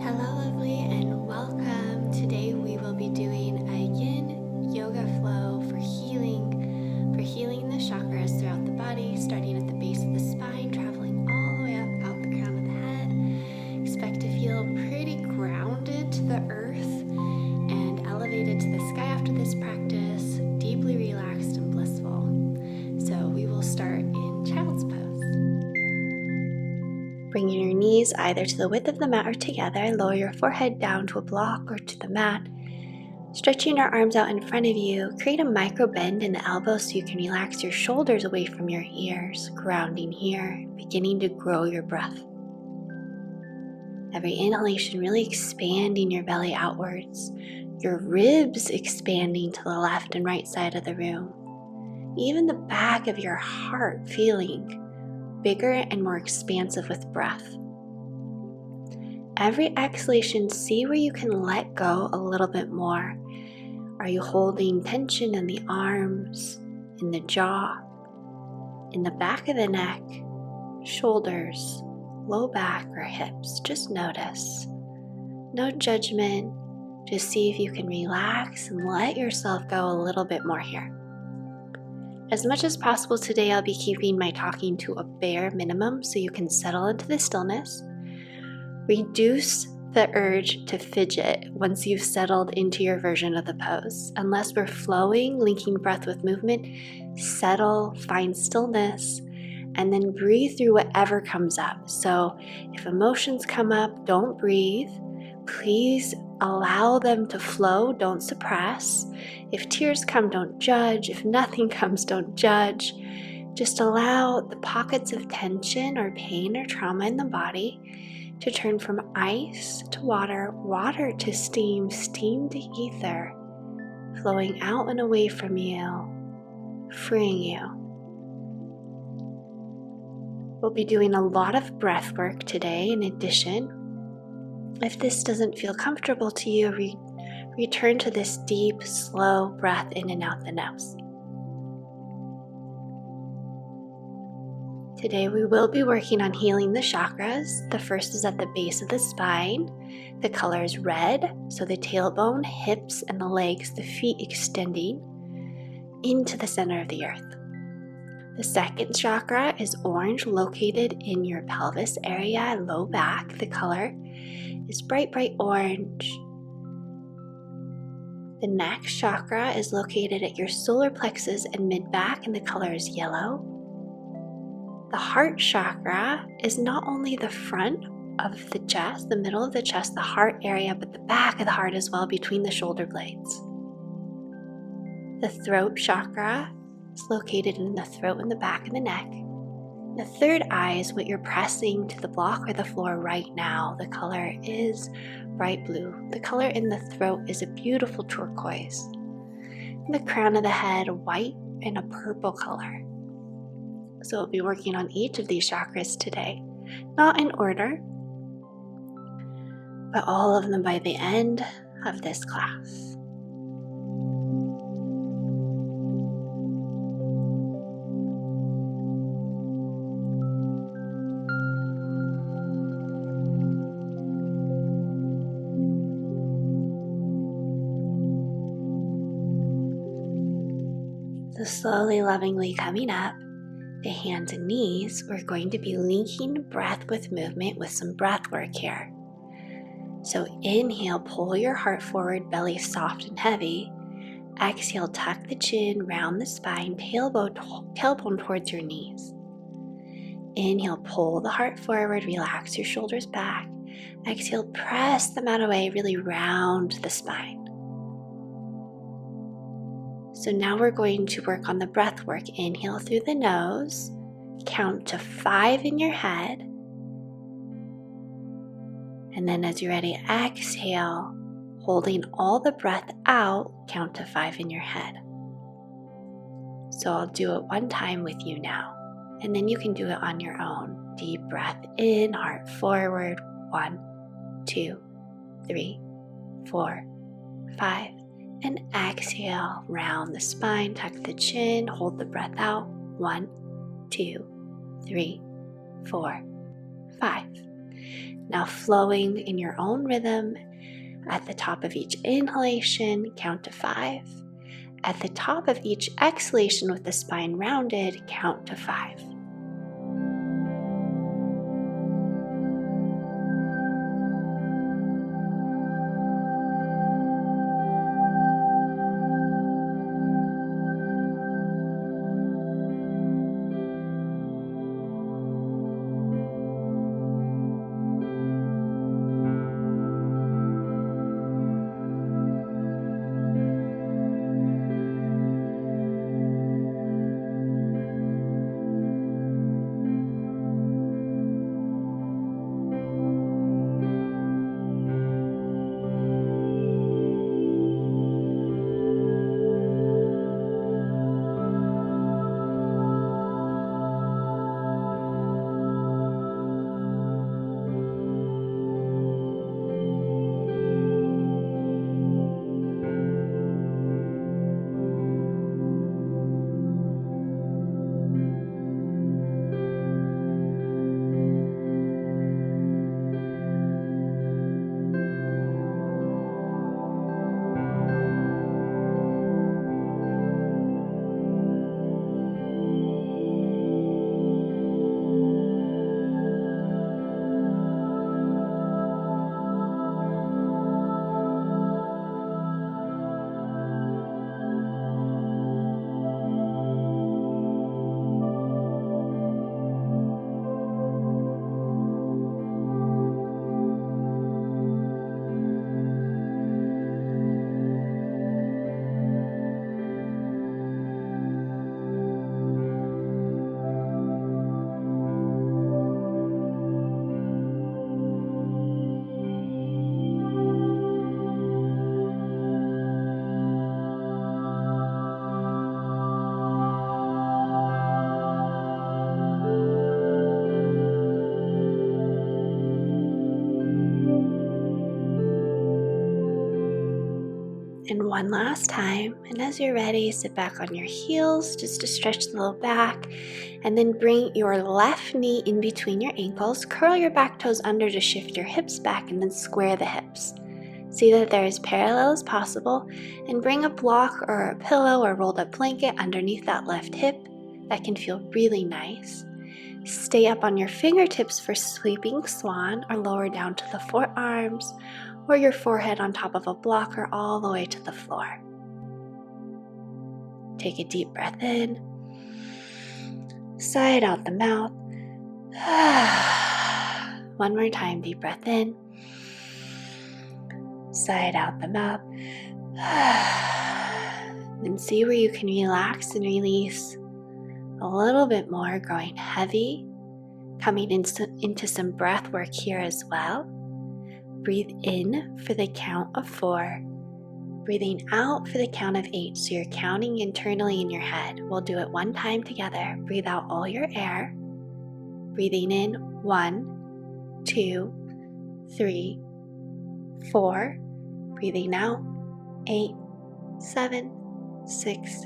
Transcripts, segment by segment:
Hello lovely and welcome. Today we will be doing a Yin Yoga flow for healing the chakras throughout the body, starting at the base of the spine, traveling all the way up out the crown of the head. Expect to feel pretty grounded to the earth and elevated to the sky after this practice, deeply relaxed and blissful. So we will start in child's pose. Bringing your knees either to the width of the mat or together, lower your forehead down to a block or to the mat. Stretching your arms out in front of you, create a micro bend in the elbows so you can relax your shoulders away from your ears, grounding here, beginning to grow your breath. Every inhalation really expanding your belly outwards, your ribs expanding to the left and right side of the room, even the back of your heart feeling bigger and more expansive with breath. Every exhalation, see where you can let go a little bit more. Are you holding tension in the arms, in the jaw, in the back of the neck, shoulders, low back, or hips? Just notice. No judgment. Just see if you can relax and let yourself go a little bit more here. As much as possible today, I'll be keeping my talking to a bare minimum so you can settle into the stillness. Reduce the urge to fidget once you've settled into your version of the pose. Unless we're flowing, linking breath with movement, settle, find stillness, and then breathe through whatever comes up. So if emotions come up, don't breathe. Please allow them to flow, don't suppress. If tears come, don't judge. If nothing comes, don't judge. Just allow the pockets of tension or pain or trauma in the body to turn from ice to water, water to steam, steam to ether, flowing out and away from you, freeing you. We'll be doing a lot of breath work today in addition. If this doesn't feel comfortable to you, return to this deep, slow breath in and out the nose. Today we will be working on healing the chakras. The first is at the base of the spine. The color is red, so the tailbone, hips, and the legs, the feet extending into the center of the earth. The second chakra is orange, located in your pelvis area, low back. The color is bright, bright orange. The next chakra is located at your solar plexus and mid-back, and the color is yellow. The heart chakra is not only the front of the chest, the middle of the chest, the heart area, but the back of the heart as well, between the shoulder blades. The throat chakra is located in the throat and the back of the neck. The third eye is what you're pressing to the block or the floor right now. The color is bright blue. The color in the throat is a beautiful turquoise. And the crown of the head, white and a purple color. So we'll be working on each of these chakras today. Not in order, but all of them by the end of this class. So slowly, lovingly coming up, the hands and knees, we're going to be linking breath with movement with some breath work here. So inhale, pull your heart forward, belly soft and heavy. Exhale, tuck the chin, round the spine, tailbone towards your knees. Inhale, pull the heart forward, relax your shoulders back. Exhale, press the mat away, really round the spine. So now we're going to work on the breath work. Inhale through the nose, count to 5 in your head. And then as you're ready, exhale, holding all the breath out, count to 5 in your head. So I'll do it one time with you now, and then you can do it on your own. Deep breath in, heart forward, 1, 2, 3, 4, 5. And exhale, round the spine, tuck the chin, hold the breath out. 1, 2, 3, 4, 5. Now flowing in your own rhythm. At the top of each inhalation, count to 5. At the top of each exhalation with the spine rounded, count to 5. And one last time, and as you're ready, sit back on your heels just to stretch the low back, and then bring your left knee in between your ankles, curl your back toes under to shift your hips back, and then square the hips. See that they're as parallel as possible, and bring a block or a pillow or rolled up blanket underneath that left hip. That can feel really nice. Stay up on your fingertips for sleeping swan, or lower down to the forearms, or your forehead on top of a block, or all the way to the floor. Take a deep breath in, sigh it out the mouth. One more time, deep breath in, sigh it out the mouth. Then see where you can relax and release a little bit more, growing heavy, coming into some breath work here as well. Breathe in for the count of 4, breathing out for the count of 8. So you're counting internally in your head. We'll do it one time together. Breathe out all your air. Breathing in 1, 2, 3, 4. Breathing out 8, 7, 6,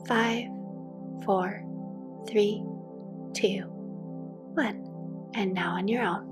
5, 4, 3, 2, 1. And now on your own.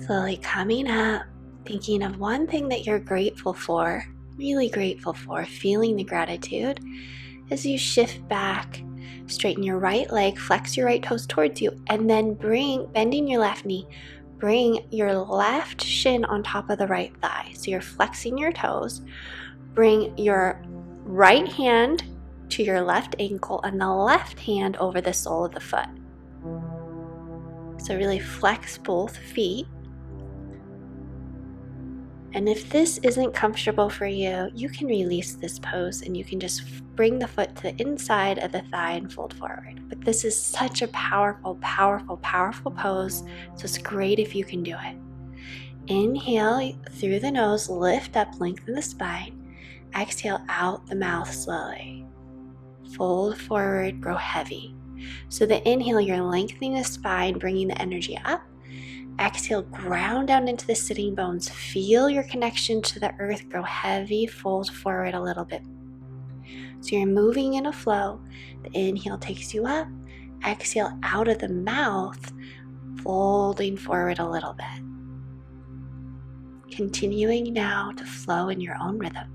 Slowly coming up, thinking of one thing that you're grateful for, really grateful for, feeling the gratitude as you shift back. Straighten your right leg, flex your right toes towards you, and then bending your left knee, bring your left shin on top of the right thigh. So you're flexing your toes. Bring your right hand to your left ankle and the left hand over the sole of the foot. So really flex both feet. And if this isn't comfortable for you, you can release this pose and you can just bring the foot to the inside of the thigh and fold forward. But this is such a powerful, powerful, powerful pose. So it's great if you can do it. Inhale through the nose, lift up, lengthen the spine. Exhale out the mouth slowly. Fold forward, grow heavy. So the inhale, you're lengthening the spine, bringing the energy up. Exhale, ground down into the sitting bones. Feel your connection to the earth grow heavy. Fold forward a little bit. So you're moving in a flow. The inhale takes you up. Exhale out of the mouth, folding forward a little bit. Continuing now to flow in your own rhythm.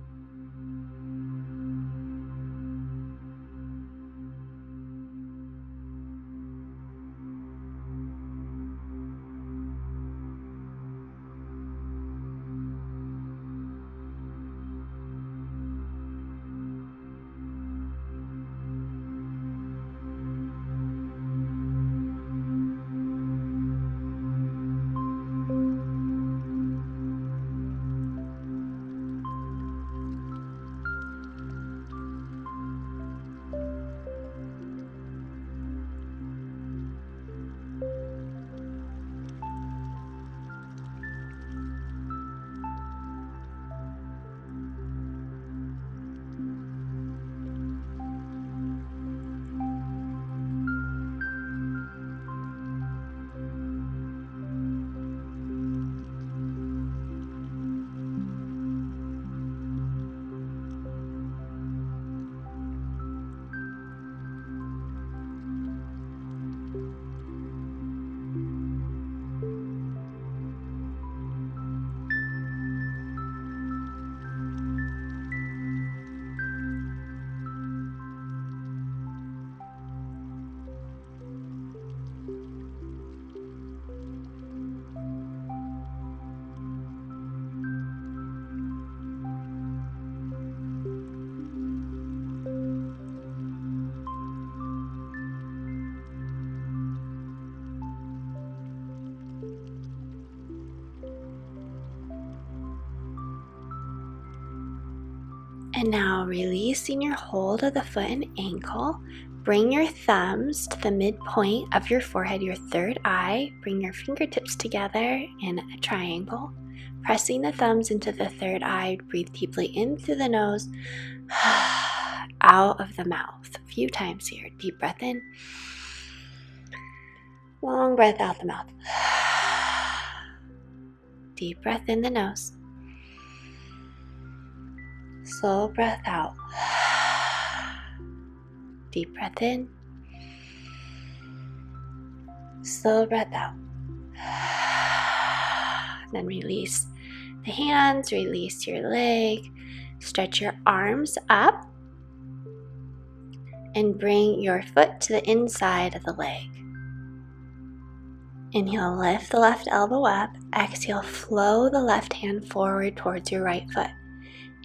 And now releasing your hold of the foot and ankle, bring your thumbs to the midpoint of your forehead, your third eye. Bring your fingertips together in a triangle. Pressing the thumbs into the third eye, breathe deeply in through the nose, out of the mouth. A few times here. Deep breath in. Long breath out the mouth. Deep breath in the nose. Slow breath out. Deep breath in. Slow breath out. Then release the hands, release your leg. Stretch your arms up and bring your foot to the inside of the leg. Inhale, lift the left elbow up. Exhale, flow the left hand forward towards your right foot.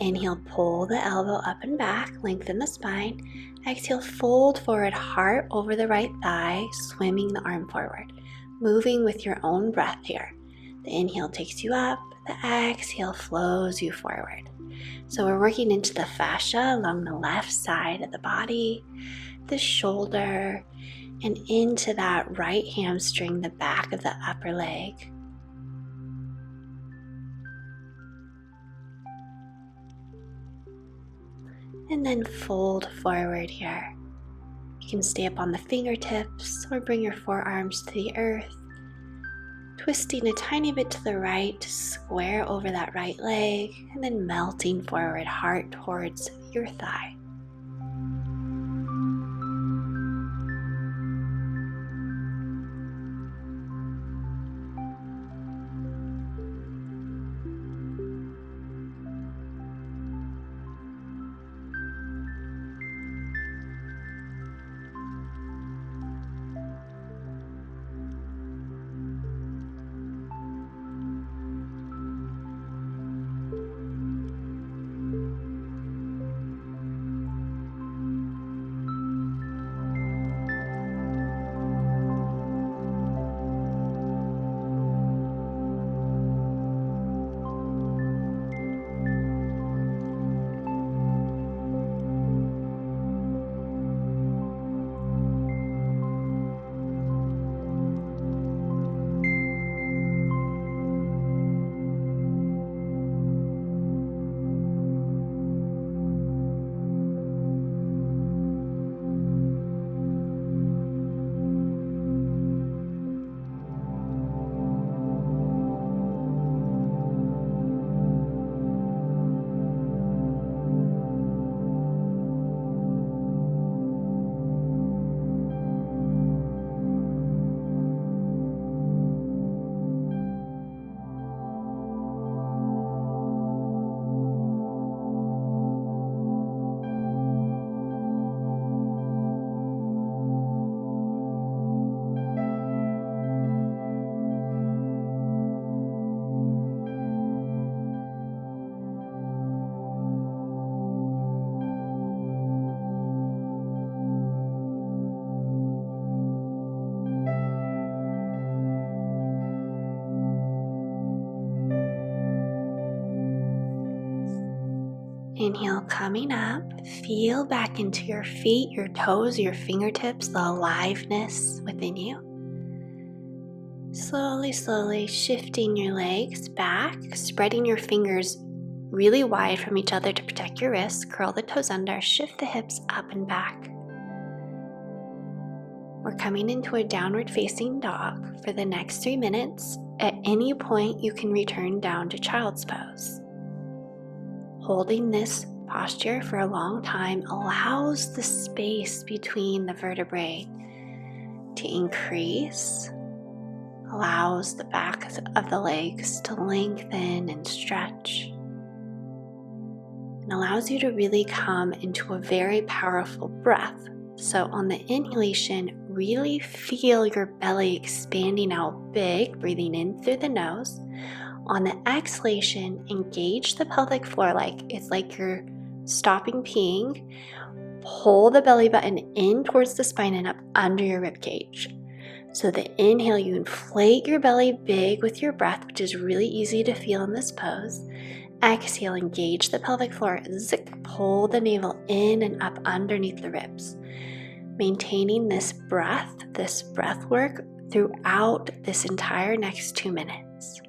Inhale, pull the elbow up and back, lengthen the spine. Exhale, fold forward, heart over the right thigh, swimming the arm forward. Moving with your own breath here. The inhale takes you up, the exhale flows you forward. So we're working into the fascia along the left side of the body, the shoulder, and into that right hamstring, the back of the upper leg. And then fold forward here. You can stay up on the fingertips or bring your forearms to the earth. Twisting a tiny bit to the right to square over that right leg, and then melting forward, heart towards your thigh. Inhale, coming up. Feel back into your feet, your toes, your fingertips, the aliveness within you. Slowly, slowly shifting your legs back, spreading your fingers really wide from each other to protect your wrists. Curl the toes under, shift the hips up and back. We're coming into a downward facing dog for the next 3 minutes. At any point, you can return down to child's pose. Holding this posture for a long time allows the space between the vertebrae to increase, allows the back of the legs to lengthen and stretch, and allows you to really come into a very powerful breath. So on the inhalation, really feel your belly expanding out big, breathing in through the nose. On the exhalation, engage the pelvic floor it's like you're stopping peeing. Pull the belly button in towards the spine and up under your rib cage. So the inhale, you inflate your belly big with your breath, which is really easy to feel in this pose. Exhale, engage the pelvic floor, pull the navel in and up underneath the ribs. Maintaining this breath work throughout this entire next 2 minutes.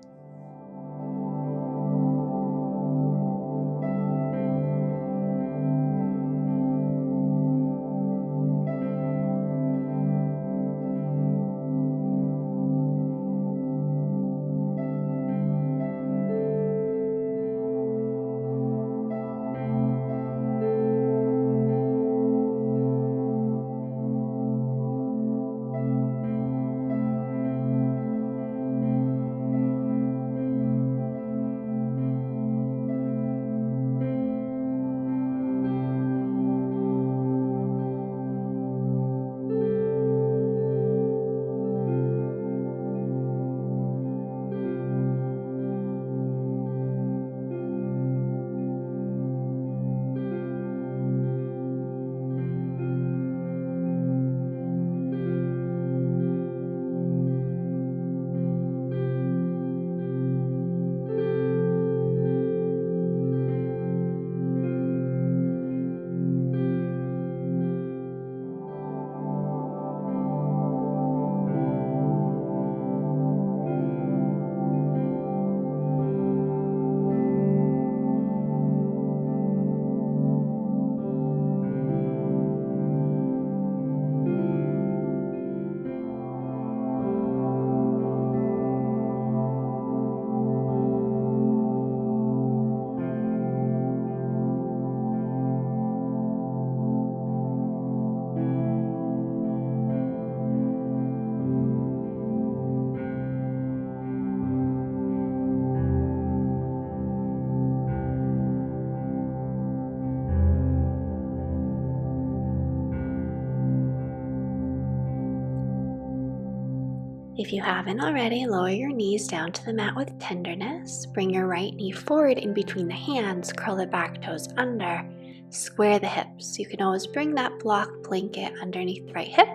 If you haven't already, lower your knees down to the mat with tenderness. Bring your right knee forward in between the hands, curl the back toes under, square the hips. You can always bring that block blanket underneath the right hip.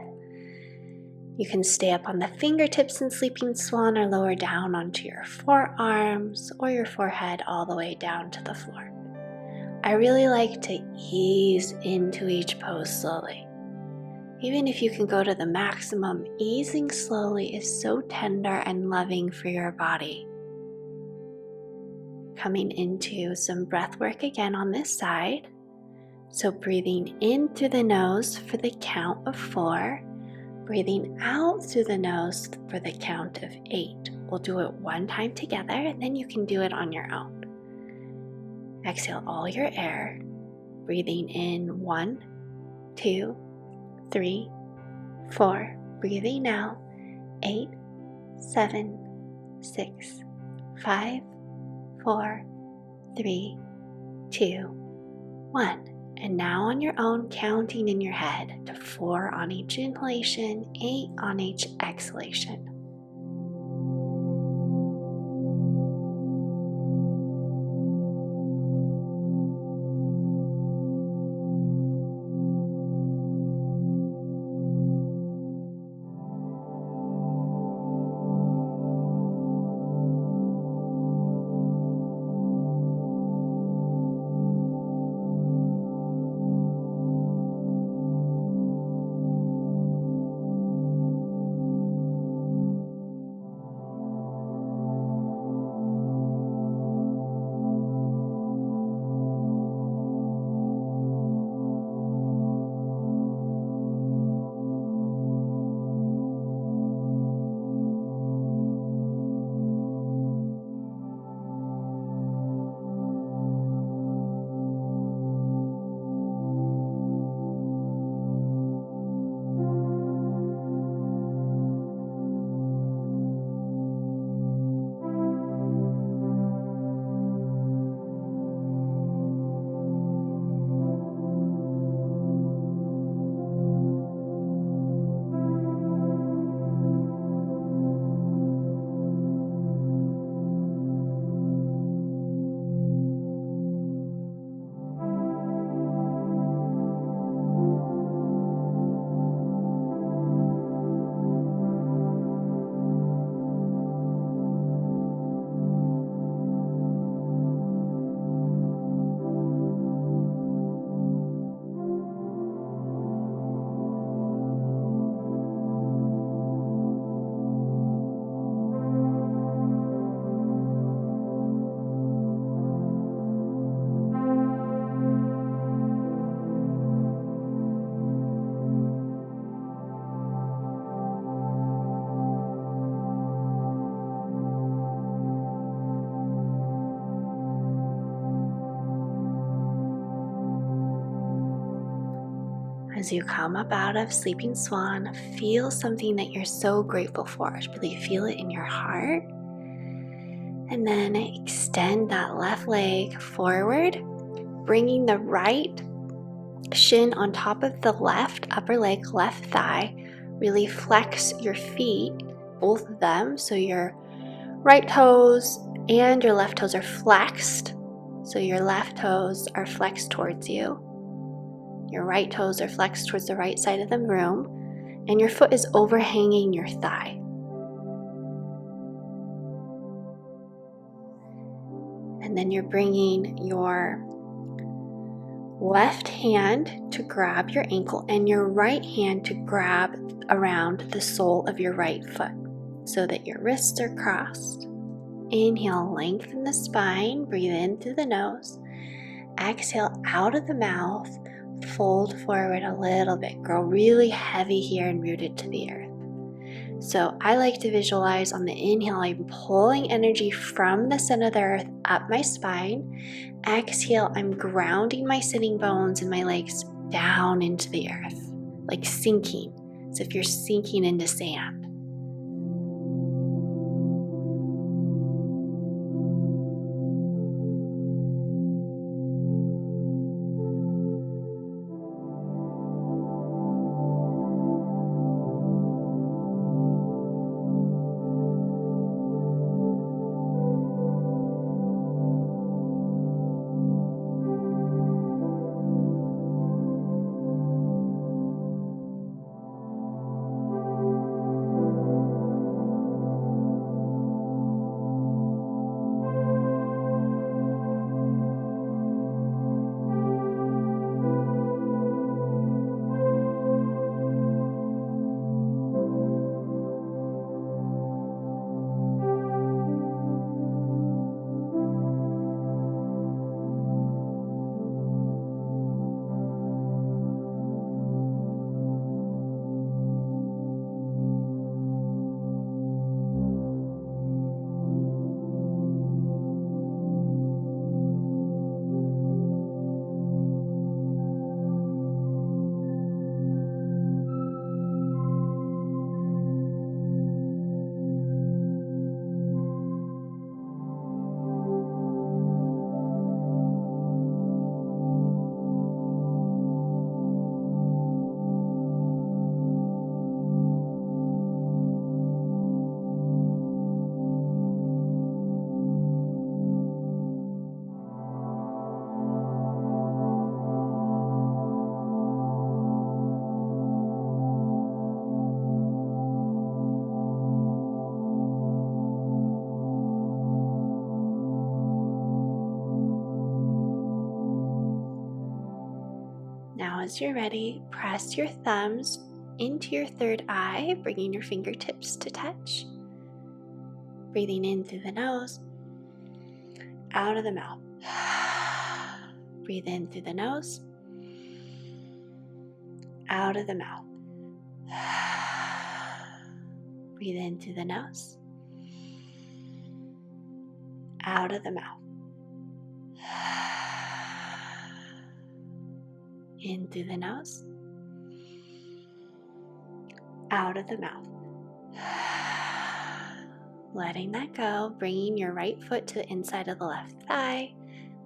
You can stay up on the fingertips in sleeping swan or lower down onto your forearms or your forehead all the way down to the floor. I really like to ease into each pose slowly. Even if you can go to the maximum, easing slowly is so tender and loving for your body. Coming into some breath work again on this side. So breathing in through the nose for the count of 4, breathing out through the nose for the count of 8. We'll do it one time together and then you can do it on your own. Exhale all your air, breathing in 1, 2, 3, 4, breathing out, 8, 7, 6, 5, 4, 3, 2, 1. And now on your own, counting in your head to 4 on each inhalation, 8 on each exhalation. As you come up out of Sleeping Swan, feel something that you're so grateful for. Really feel it in your heart. And then extend that left leg forward, bringing the right shin on top of the left upper leg, left thigh. Really flex your feet, both of them, so your right toes and your left toes are flexed. So your left toes are flexed towards you. Your right toes are flexed towards the right side of the room, and your foot is overhanging your thigh. And then you're bringing your left hand to grab your ankle and your right hand to grab around the sole of your right foot so that your wrists are crossed. Inhale, lengthen the spine, breathe in through the nose. Exhale out of the mouth, fold forward a little bit. Grow really heavy here and rooted to the earth. So I like to visualize on the inhale, I'm pulling energy from the center of the earth up my spine. Exhale, I'm grounding my sitting bones and my legs down into the earth, like sinking, as if you're sinking into sand. Now as you're ready, press your thumbs into your third eye, bringing your fingertips to touch. Breathing in through the nose, out of the mouth. Breathe in through the nose, out of the mouth. Breathe in through the nose, out of the mouth. In through the nose, out of the mouth. Letting that go, bringing your right foot to the inside of the left thigh,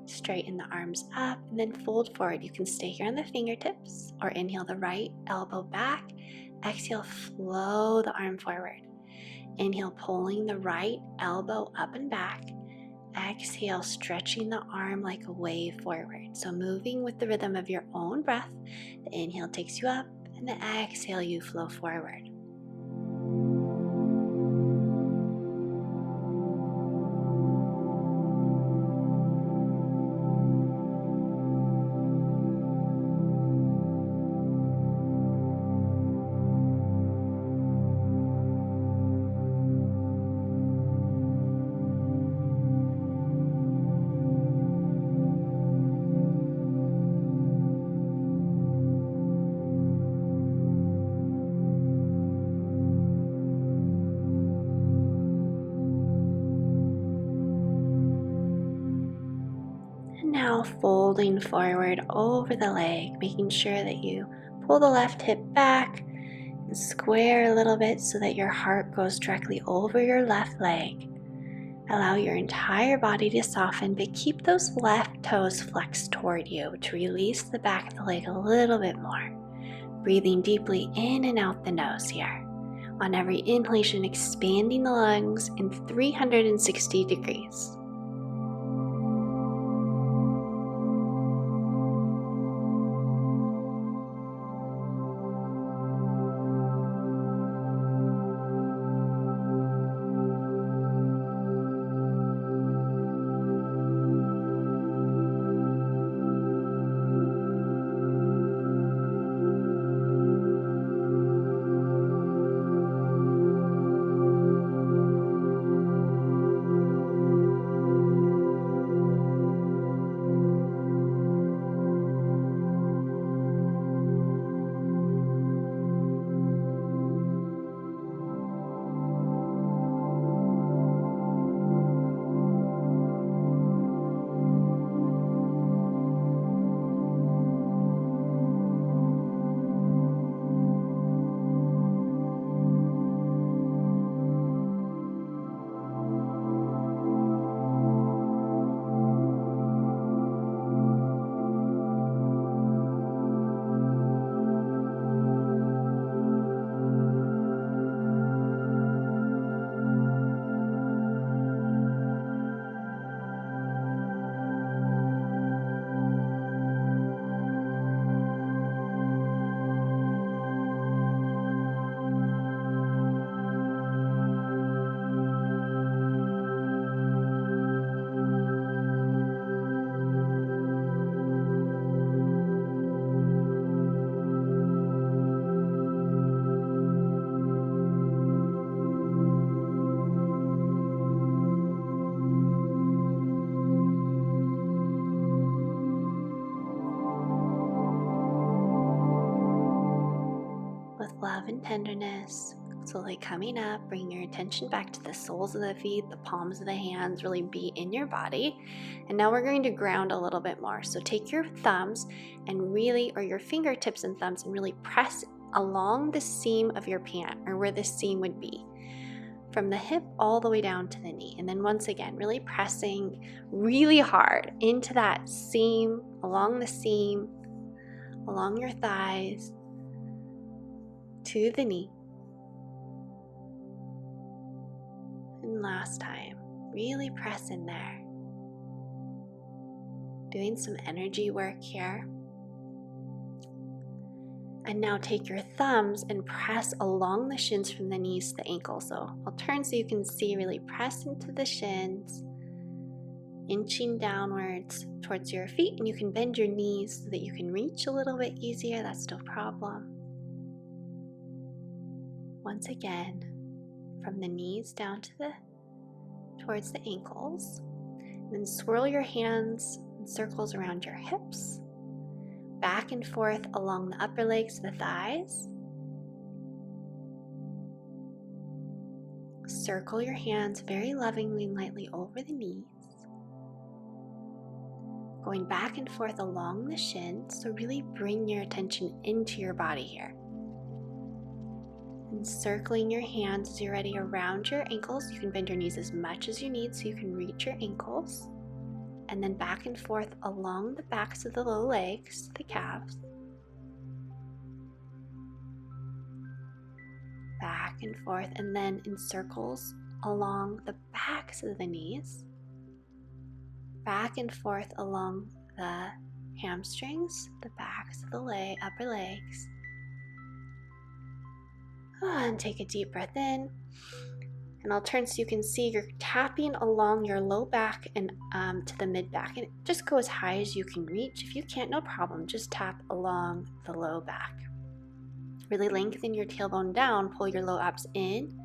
straighten the arms up, and then fold forward. You can stay here on the fingertips, or inhale the right elbow back. Exhale, flow the arm forward. Inhale, pulling the right elbow up and back. Exhale, stretching the arm like a wave forward. So moving with the rhythm of your own breath. The inhale takes you up, and the exhale, you flow forward. Now folding forward over the leg, making sure that you pull the left hip back and square a little bit so that your heart goes directly over your left leg. Allow your entire body to soften, but keep those left toes flexed toward you to release the back of the leg a little bit more. Breathing deeply in and out the nose here. On every inhalation, expanding the lungs in 360 degrees. Love and tenderness, slowly coming up, bring your attention back to the soles of the feet, the palms of the hands, really be in your body. And now we're going to ground a little bit more. So take your thumbs and really, or your fingertips and thumbs, and really press along the seam of your pant, or where the seam would be, from the hip all the way down to the knee. And then once again, really pressing really hard into that seam, along the seam, along your thighs, to the knee. And last time, really press in there. Doing some energy work here. And now take your thumbs and press along the shins from the knees to the ankles. So I'll turn so you can see, really press into the shins, inching downwards towards your feet, and you can bend your knees so that you can reach a little bit easier. That's no problem. Once again, from the knees down to towards the ankles. And then swirl your hands in circles around your hips, back and forth along the upper legs to the thighs. Circle your hands very lovingly and lightly over the knees. Going back and forth along the shins, so really bring your attention into your body here. And circling your hands as you're ready around your ankles. You can bend your knees as much as you need so you can reach your ankles. And then back and forth along the backs of the low legs, the calves. Back and forth, and then in circles along the backs of the knees. Back and forth along the hamstrings, the backs of the upper legs. And take a deep breath in, and I'll turn so you can see you're tapping along your low back and to the mid back, and just go as high as you can reach. If you can't, no problem, just tap along the low back. Really lengthen your tailbone down, pull your low abs in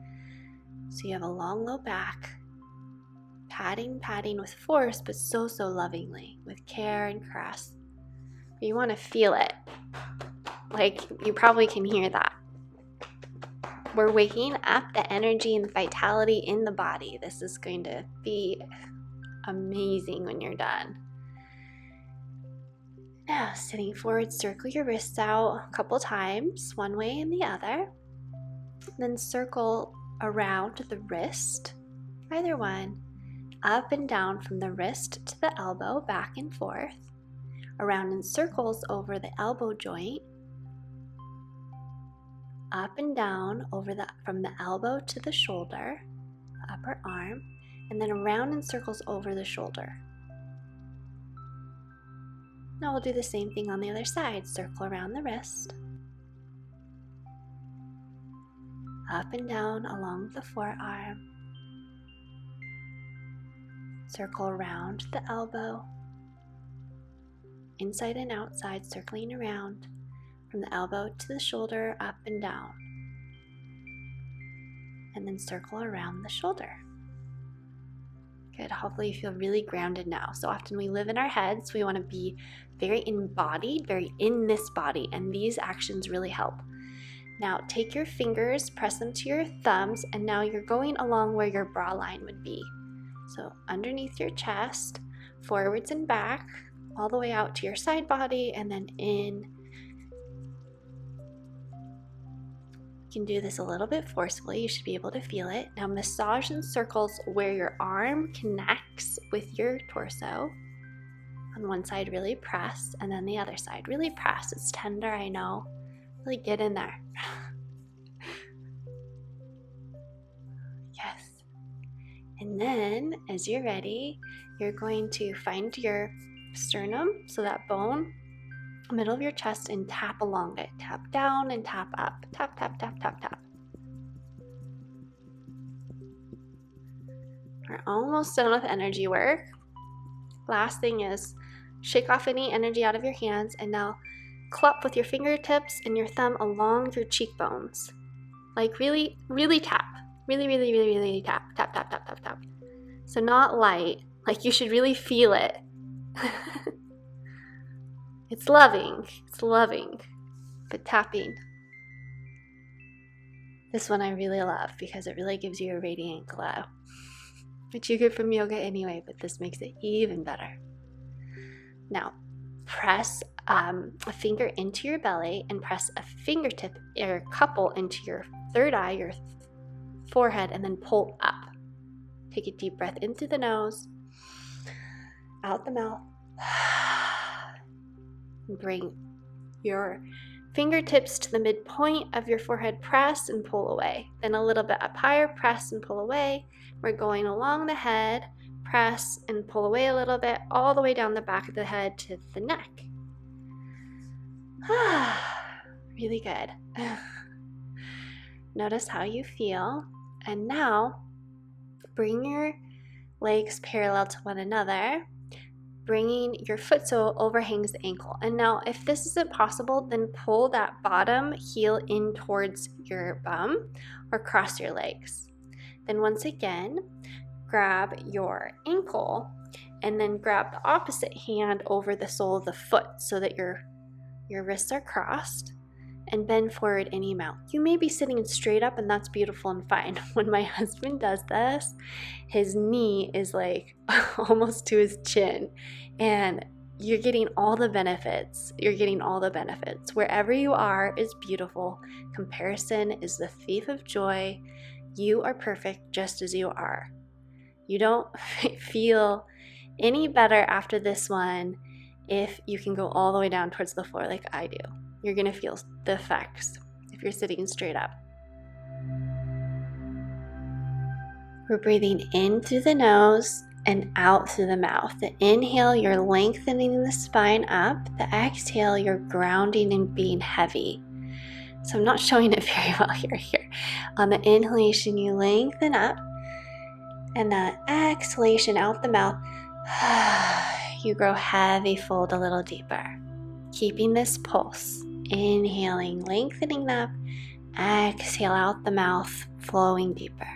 so you have a long low back. Patting with force, but so lovingly, with care and caress. But you want to feel it, like you probably can hear that. We're waking up the energy and the vitality in the body. This is going to be amazing when you're done. Now, sitting forward, circle your wrists out a couple times, one way and the other. Then circle around the wrist, either one, up and down from the wrist to the elbow, back and forth, around in circles over the elbow joint, up and down from the elbow to the shoulder, the upper arm, and then around in circles over the shoulder. Now we'll do the same thing on the other side. Circle around the wrist, up and down along the forearm, circle around the elbow, inside and outside, circling around from the elbow to the shoulder, up and down, and then circle around the shoulder. Good. Hopefully you feel really grounded now. So often we live in our heads. We want to be very embodied, very in this body, and these actions really help. Now take your fingers, press them to your thumbs, and now you're going along where your bra line would be. So underneath your chest, forwards and back, all the way out to your side body, and then in. You can do this a little bit forcefully. You should be able to feel it. Now massage in circles where your arm connects with your torso. On one side, really press, and then the other side, really press. It's tender, I know. Really get in there. Yes. And then, as you're ready, you're going to find your sternum, so that bone, middle of your chest, and tap along it. Tap down and tap up. Tap, tap, tap, tap, tap. We're almost done with energy work. Last thing is shake off any energy out of your hands, and now clap with your fingertips and your thumb along your cheekbones. Like really, really tap. Really, really, really, really tap. Tap, tap, tap, tap, tap. So not light. Like you should really feel it. It's loving, but tapping. This one I really love because it really gives you a radiant glow, which you get from yoga anyway, but this makes it even better. Now, press a finger into your belly and press a fingertip or a couple into your third eye, your forehead, and then pull up. Take a deep breath in through the nose, out the mouth. Bring your fingertips to the midpoint of your forehead, press and pull away. Then a little bit up higher, press and pull away. We're going along the head, press and pull away a little bit, all the way down the back of the head to the neck. Really good. Notice how you feel. And now bring your legs parallel to one another, bringing your foot so overhangs the ankle. And now if this isn't possible, then pull that bottom heel in towards your bum or cross your legs. Then once again, grab your ankle and then grab the opposite hand over the sole of the foot so that your wrists are crossed, and bend forward any amount. You may be sitting straight up, and that's beautiful and fine. When my husband does this, his knee is like almost to his chin, and you're getting all the benefits. Wherever you are is beautiful. Comparison is the thief of joy. You are perfect just as you are. You don't feel any better after this one if you can go all the way down towards the floor like I do. You're going to feel the effects if you're sitting straight up. We're breathing in through the nose and out through the mouth. The inhale, you're lengthening the spine up. The exhale, you're grounding and being heavy. So I'm not showing it very well here. On the inhalation, you lengthen up, and the exhalation out the mouth, you grow heavy, fold a little deeper. Keeping this pulse. Inhaling, lengthening up. Exhale out the mouth, flowing deeper.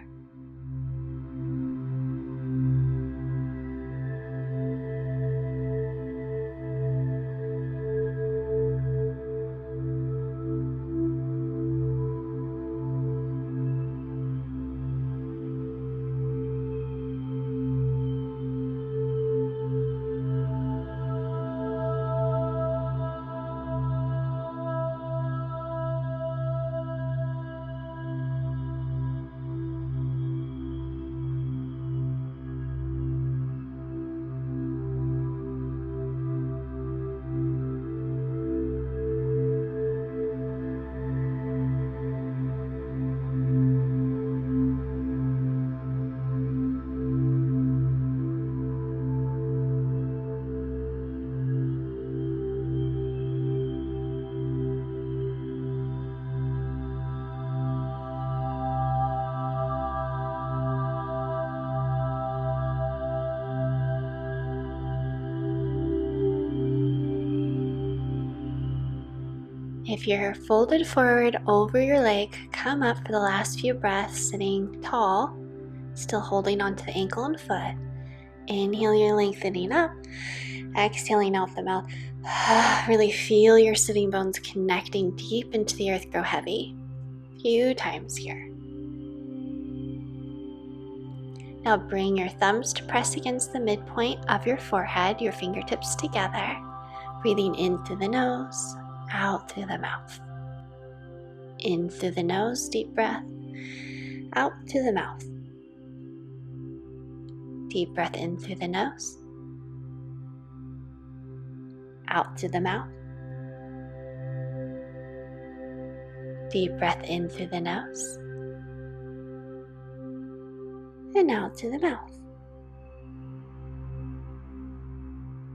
If you're folded forward over your leg, come up for the last few breaths, sitting tall, still holding onto the ankle and foot. Inhale, you're lengthening up. Exhaling out the mouth. Really feel your sitting bones connecting deep into the earth. Grow heavy. A few times here. Now bring your thumbs to press against the midpoint of your forehead, your fingertips together. Breathing in through the nose, out through the mouth. In through the nose, deep breath. Out through the mouth. Deep breath in through the nose. Out through the mouth. Deep breath in through the nose. And out through the mouth.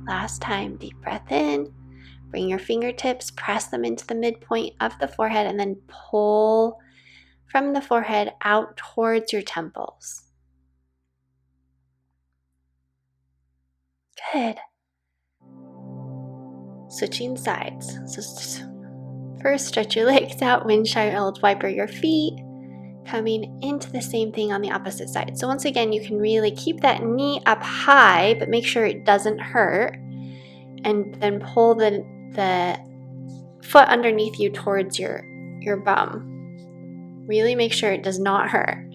Last time, deep breath in. Bring your fingertips, press them into the midpoint of the forehead, and then pull from the forehead out towards your temples. Good. Switching sides. So first, stretch your legs out, windshield wiper your feet, coming into the same thing on the opposite side. So once again, you can really keep that knee up high, but make sure it doesn't hurt, and then pull the foot underneath you towards your bum. Really make sure it does not hurt.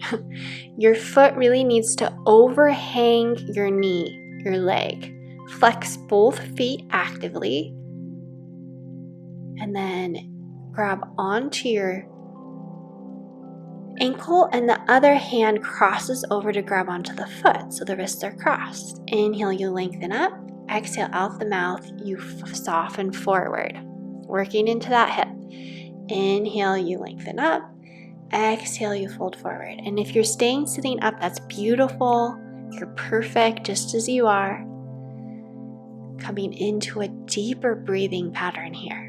Your foot really needs to overhang your knee, your leg. Flex both feet actively, and then grab onto your ankle, and the other hand crosses over to grab onto the foot, so the wrists are crossed. Inhale, you lengthen up. Exhale, out the mouth, you soften forward, working into that hip. Inhale, you lengthen up. Exhale, you fold forward. And if you're staying sitting up, that's beautiful. You're perfect just as you are. Coming into a deeper breathing pattern here.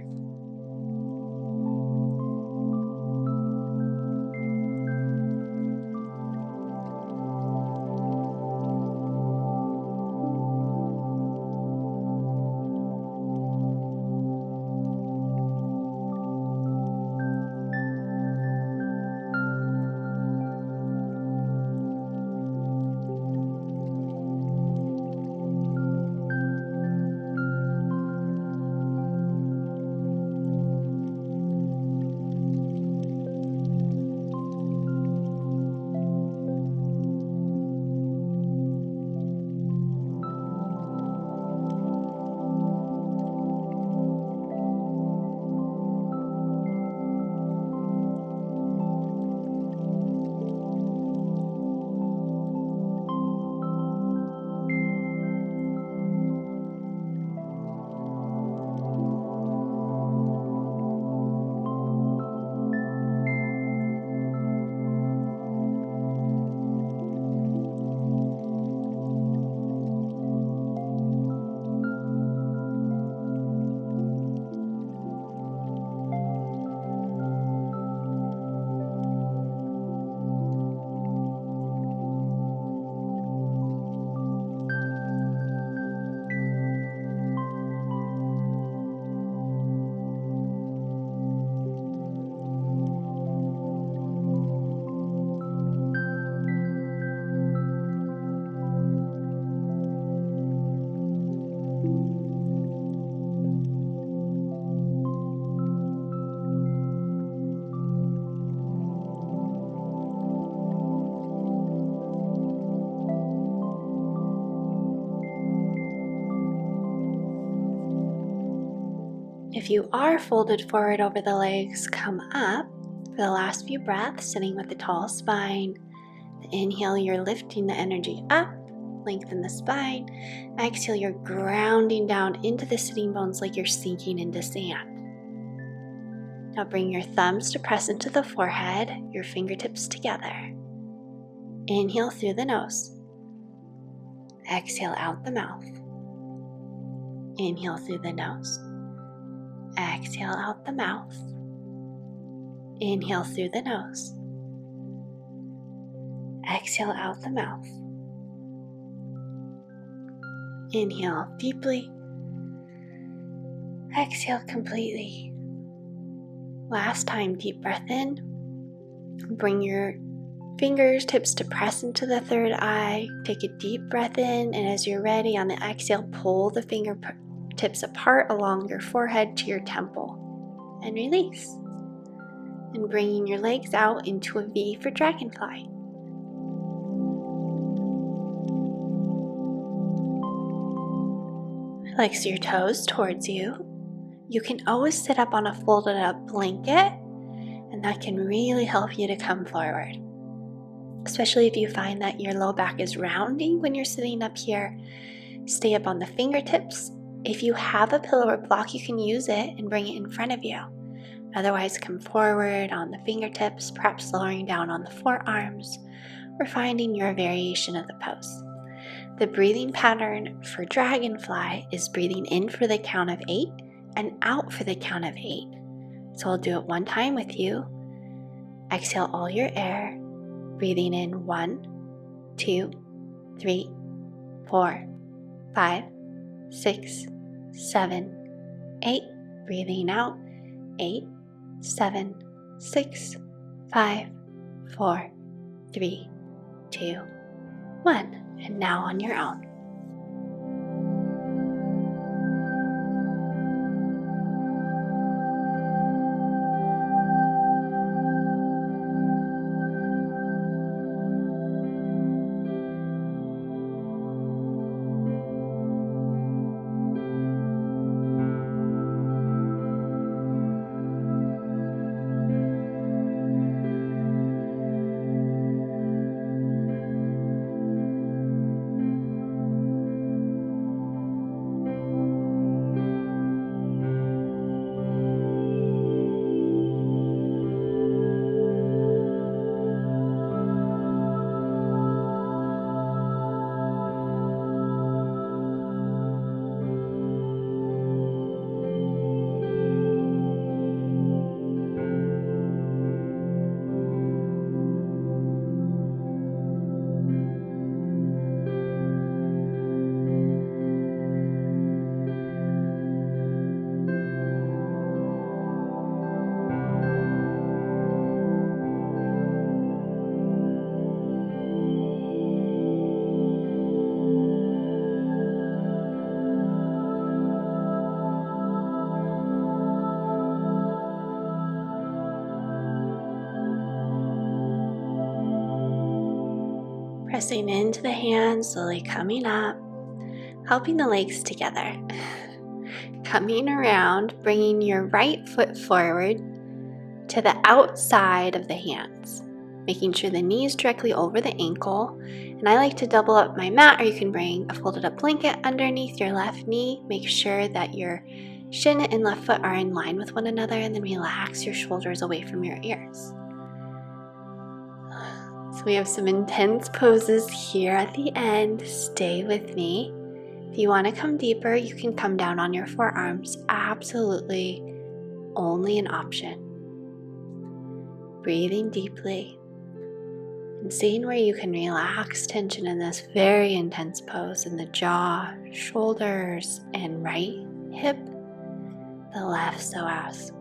If you are folded forward over the legs, come up for the last few breaths, sitting with a tall spine. Inhale, you're lifting the energy up, lengthen the spine. Exhale, you're grounding down into the sitting bones like you're sinking into sand. Now bring your thumbs to press into the forehead, your fingertips together. Inhale through the nose. Exhale out the mouth. Inhale through the nose. Exhale out the mouth. Inhale through the nose. Exhale out the mouth. Inhale deeply. Exhale completely. Last time, deep breath in. Bring your fingertips to press into the third eye. Take a deep breath in, and as you're ready, on the exhale, pull the fingertips apart along your forehead to your temple and release. And bringing your legs out into a V for Dragonfly. Flex your toes towards you. You can always sit up on a folded up blanket, and that can really help you to come forward. Especially if you find that your low back is rounding when you're sitting up here. Stay up on the fingertips. If you have a pillow or block, you can use it and bring it in front of you. Otherwise, come forward on the fingertips, perhaps lowering down on the forearms, or finding your variation of the pose. The breathing pattern for Dragonfly is breathing in for the count of 8 and out for the count of 8. So I'll do it one time with you. Exhale all your air. Breathing in 1, 2, 3, 4, 5, 6, 7, 8. Breathing out 8, 7, 6, 5, 4, 3, 2, 1. And now on your own. Pressing into the hands, slowly coming up, helping the legs together. Coming around, bringing your right foot forward to the outside of the hands, making sure the knee is directly over the ankle. And I like to double up my mat, or you can bring a folded up blanket underneath your left knee. Make sure that your shin and left foot are in line with one another, and then relax your shoulders away from your ears. So we have some intense poses here at the end. Stay with me. If you want to come deeper, you can come down on your forearms. Absolutely only an option. Breathing deeply and seeing where you can relax tension in this very intense pose in the jaw, shoulders, and right hip, the left psoas.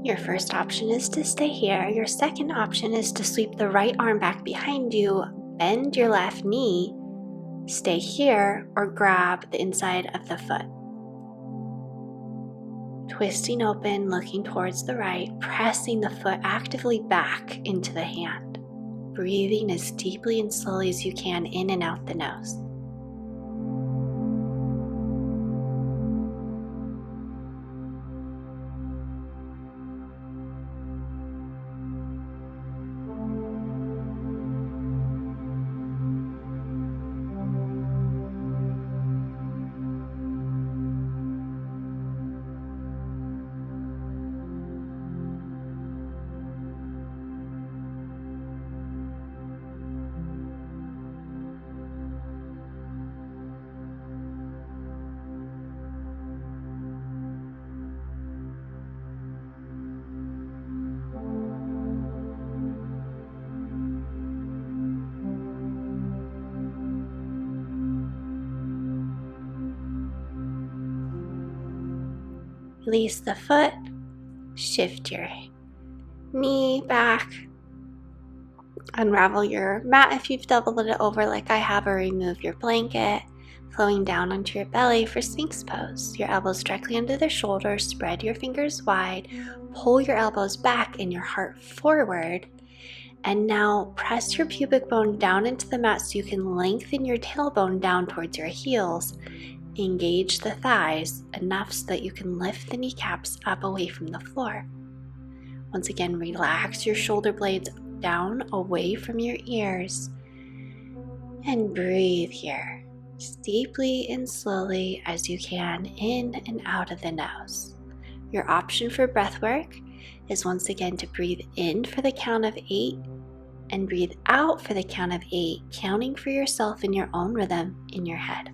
Your first option is to stay here. Your second option is to sweep the right arm back behind you, bend your left knee, Stay here or grab the inside of the foot. Twisting open, looking towards the right, pressing the foot actively back into the hand. Breathing as deeply and slowly as you can in and out the nose. Release the foot, shift your knee back, unravel your mat if you've doubled it over like I have, or remove your blanket, flowing down onto your belly for sphinx pose. Your elbows directly under the shoulders, spread your fingers wide, pull your elbows back and your heart forward, and now press your pubic bone down into the mat so you can lengthen your tailbone down towards your heels. Engage the thighs enough so that you can lift the kneecaps up away from the floor. Once again, relax your shoulder blades down away from your ears and breathe here as deeply and slowly as you can in and out of the nose. Your option for breath work is once again to breathe in for the count of 8 and breathe out for the count of 8, counting for yourself in your own rhythm in your head.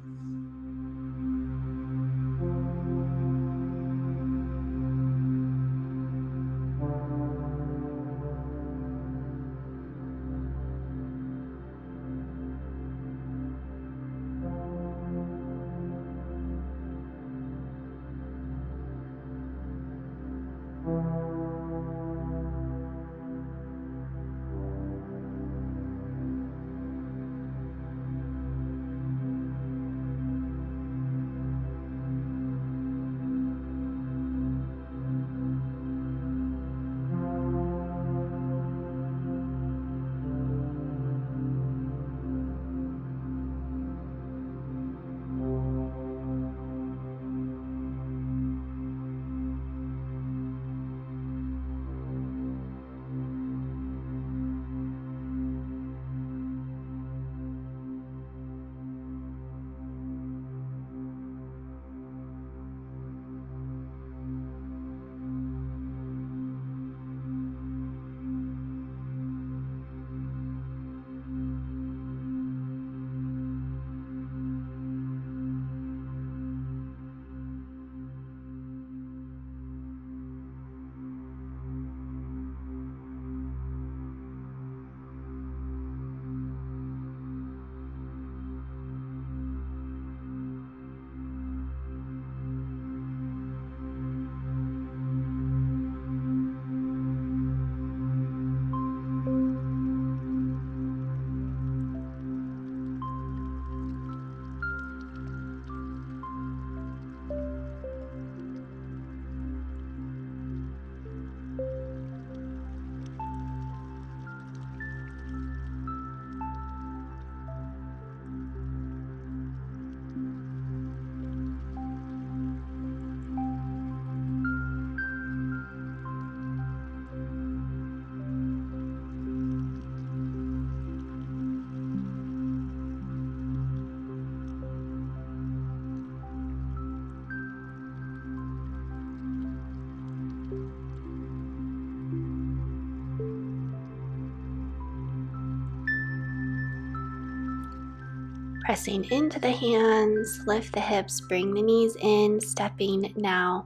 Pressing into the hands, lift the hips, bring the knees in, stepping now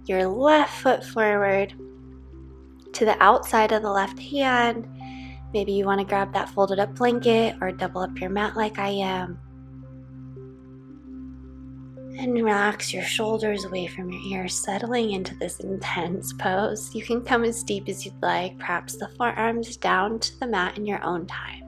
your left foot forward to the outside of the left hand. Maybe you want to grab that folded up blanket or double up your mat like I am. And relax your shoulders away from your ears, settling into this intense pose. You can come as deep as you'd like, perhaps the forearms down to the mat in your own time.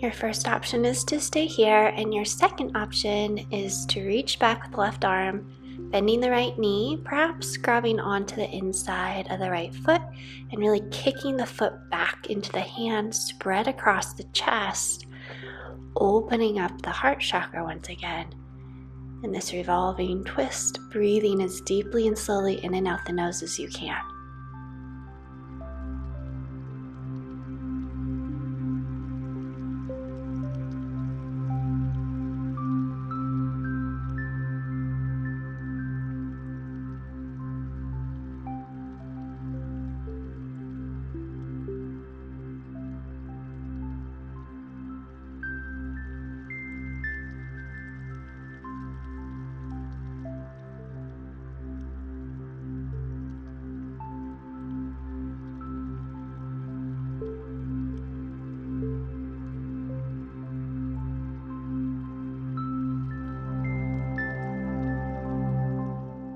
Your first option is to stay here, and your second option is to reach back with the left arm, bending the right knee, perhaps grabbing onto the inside of the right foot and really kicking the foot back into the hand, spread across the chest, opening up the heart chakra once again. In this revolving twist, breathing as deeply and slowly in and out the nose as you can.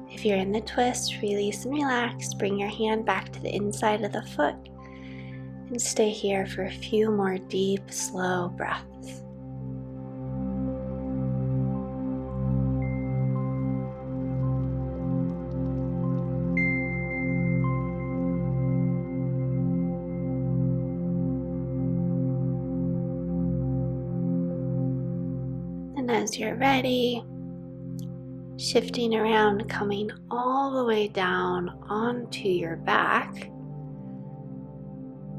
If you're in the twist, release and relax. Bring your hand back to the inside of the foot and stay here for a few more deep, slow breaths. And as you're ready, shifting around, coming all the way down onto your back,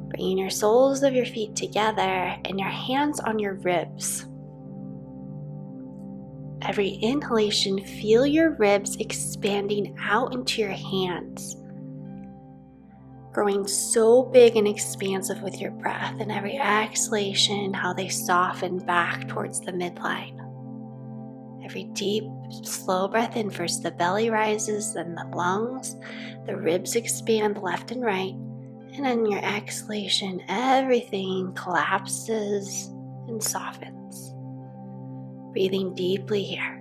bringing your soles of your feet together and your hands on your ribs. Every inhalation, feel your ribs expanding out into your hands, growing so big and expansive with your breath, and every exhalation, how they soften back towards the midline. Every deep, slow breath in, first the belly rises, then the lungs, the ribs expand left and right, and on your exhalation, everything collapses and softens. Breathing deeply here.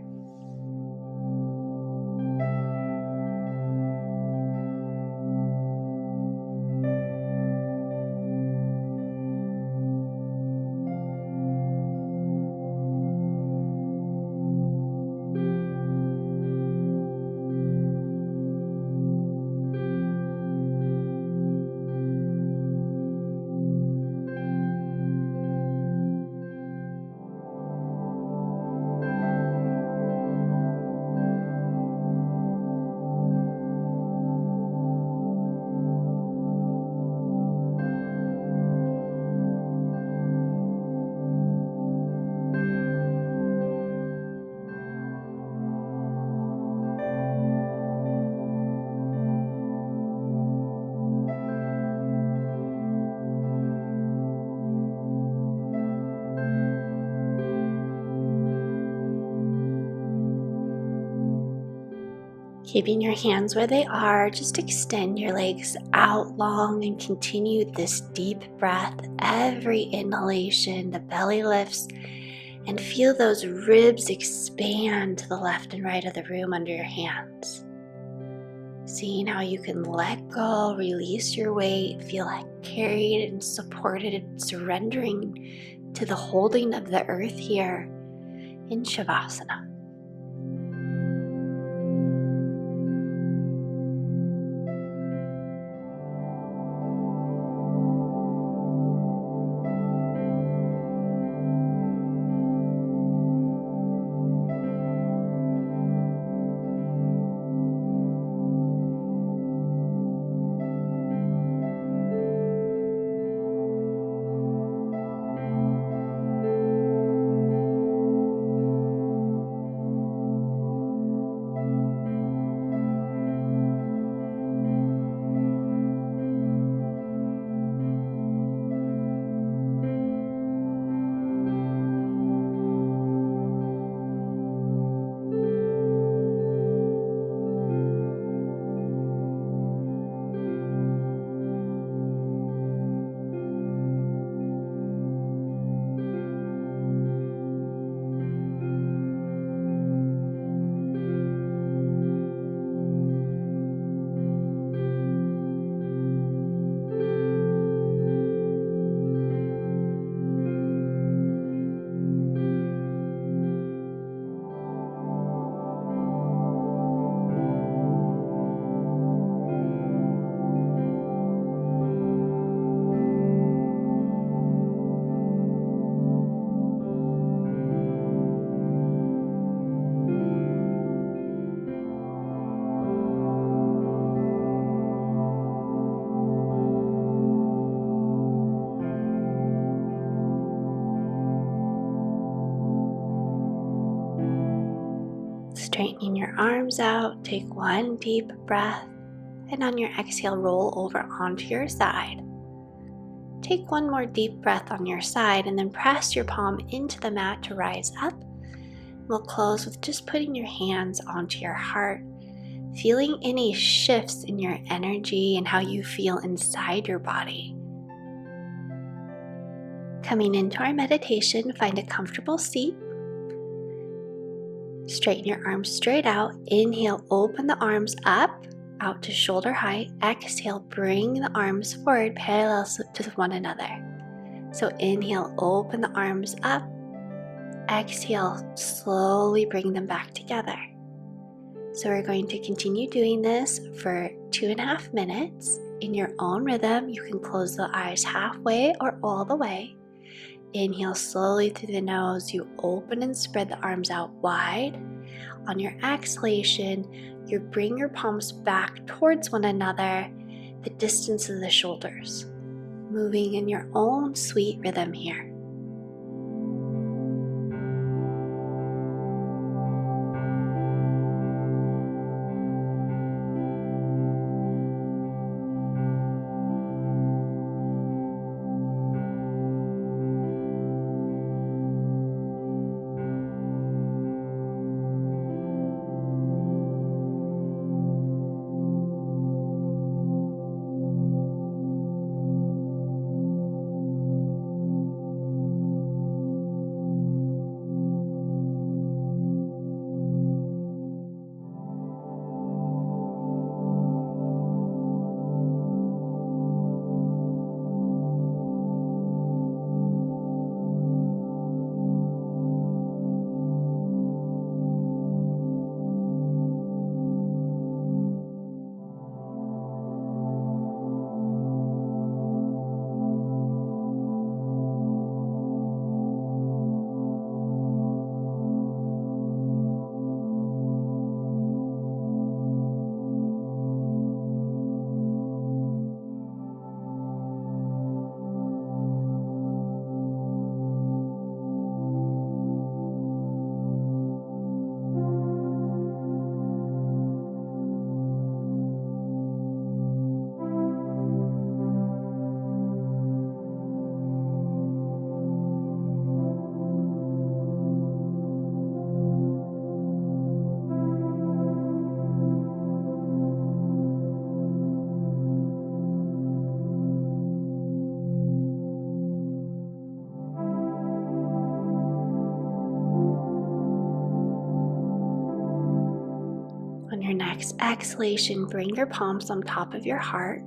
Keeping your hands where they are, just extend your legs out long and continue this deep breath. Every inhalation, the belly lifts, and feel those ribs expand to the left and right of the room under your hands. Seeing how you can let go, release your weight, feel like carried and supported, surrendering to the holding of the earth here in shavasana. Straightening your arms out, take one deep breath, and on your exhale, roll over onto your side. Take one more deep breath on your side and then press your palm into the mat to rise up. We'll close with just putting your hands onto your heart, feeling any shifts in your energy and how you feel inside your body. Coming into our meditation, find a comfortable seat. Straighten your arms straight out. Inhale, open the arms up, out to shoulder height. Exhale, bring the arms forward, parallel to one another. So inhale, open the arms up. Exhale, slowly bring them back together. So we're going to continue doing this for 2.5 minutes. In your own rhythm, you can close the eyes halfway or all the way. Inhale slowly through the nose, you open and spread the arms out wide. On your exhalation, you bring your palms back towards one another, the distance of the shoulders, moving in your own sweet rhythm here. On your next exhalation, bring your palms on top of your heart.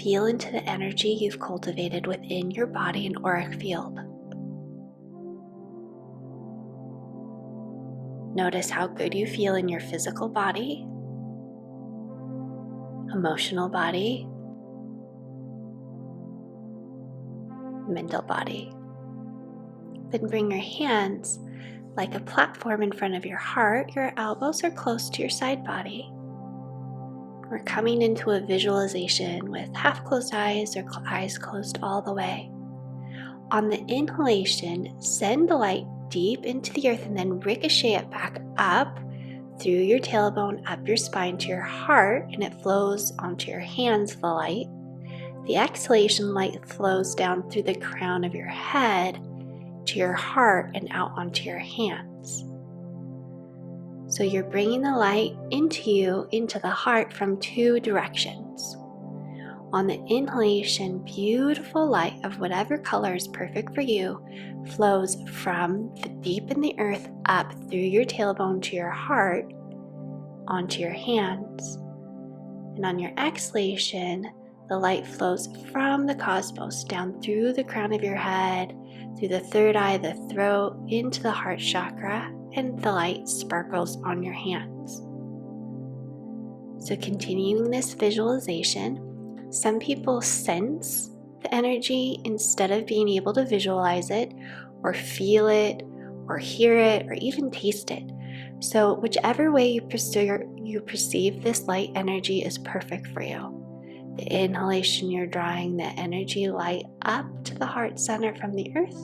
Feel into the energy you've cultivated within your body and auric field. Notice how good you feel in your physical body, emotional body, mental body. Then bring your hands like a platform in front of your heart. Your elbows are close to your side body. We're coming into a visualization with half closed eyes or eyes closed all the way. On the inhalation, send the light deep into the earth and then ricochet it back up through your tailbone, up your spine to your heart, and it flows onto your hands, the light. The exhalation light flows down through the crown of your head to your heart and out onto your hands. So you're bringing the light into you, into the heart from two directions. On the inhalation, beautiful light of whatever color is perfect for you flows from the deep in the earth up through your tailbone to your heart onto your hands. And on your exhalation, the light flows from the cosmos down through the crown of your head, through the third eye, the throat, into the heart chakra, and the light sparkles on your hands. So continuing this visualization, some people sense the energy instead of being able to visualize it or feel it or hear it or even taste it. So whichever way you perceive this light energy is perfect for you. The inhalation, you're drawing the energy light up to the heart center from the earth.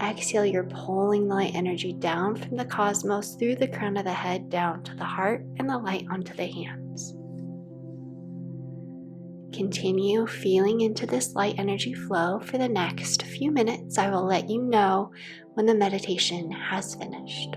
Exhale, you're pulling the light energy down from the cosmos through the crown of the head down to the heart and the light onto the hands. Continue feeling into this light energy flow for the next few minutes. I will let you know when the meditation has finished.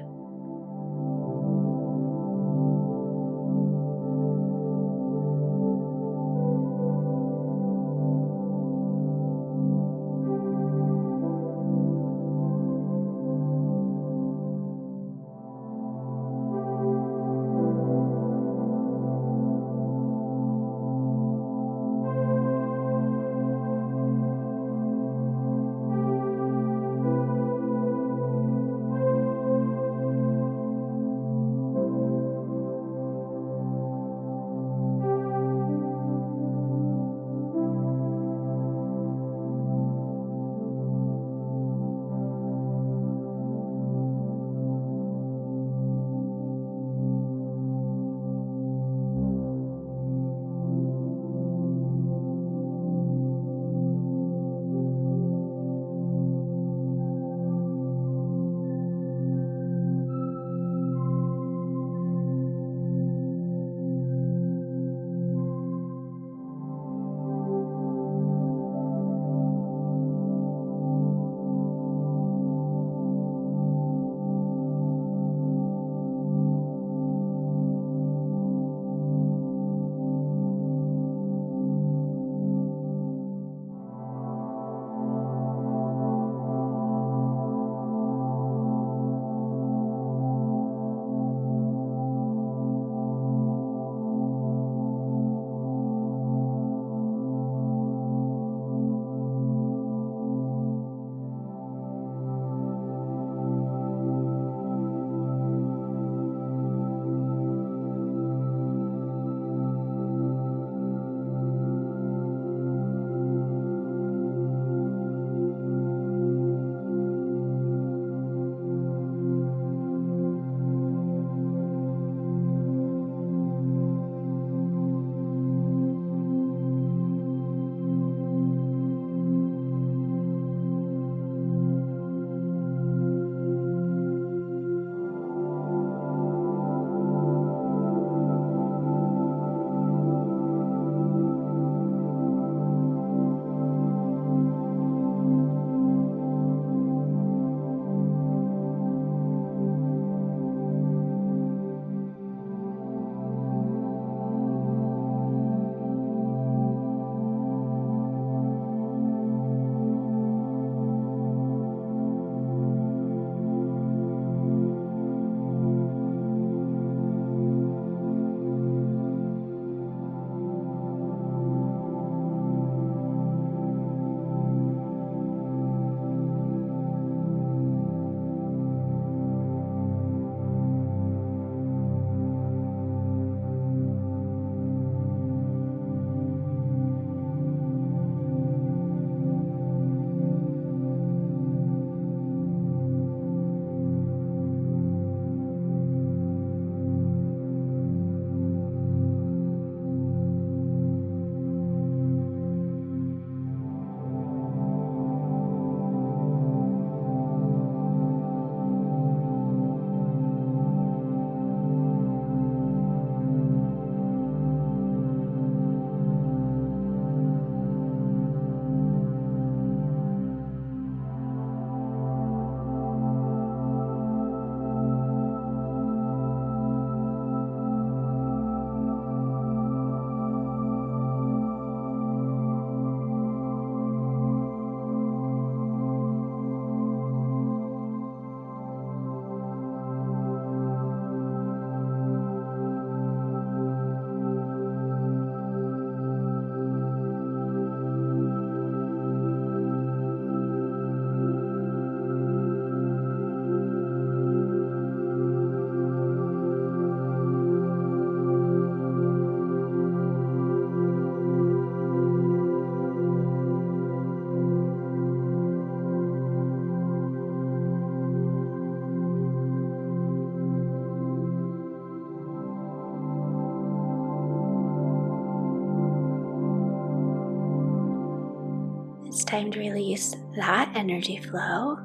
It's time to release that energy flow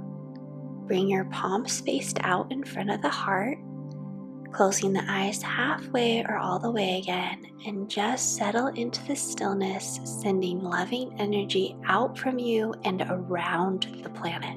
Bring your palms faced out in front of the heart, closing the eyes halfway or all the way again, and just settle into the stillness, sending loving energy out from you and around the planet.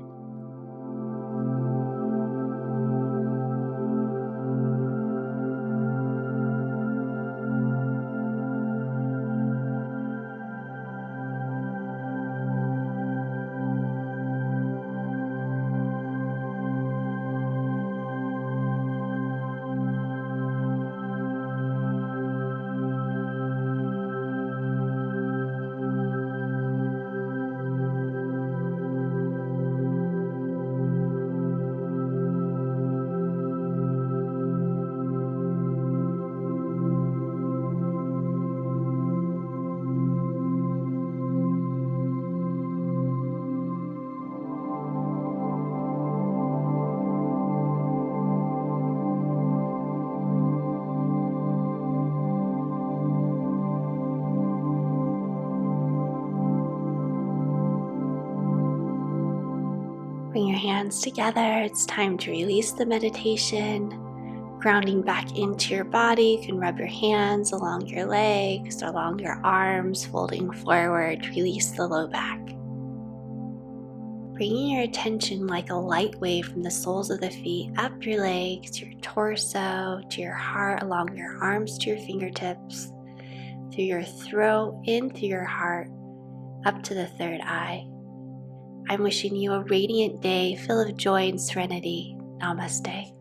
Bring your hands together. It's time to release the meditation. Grounding back into your body, you can rub your hands along your legs, along your arms, folding forward. Release the low back. Bringing your attention like a light wave from the soles of the feet up your legs, to your torso, to your heart, along your arms to your fingertips, through your throat, in through your heart, up to the third eye. I'm wishing you a radiant day full of joy and serenity. Namaste.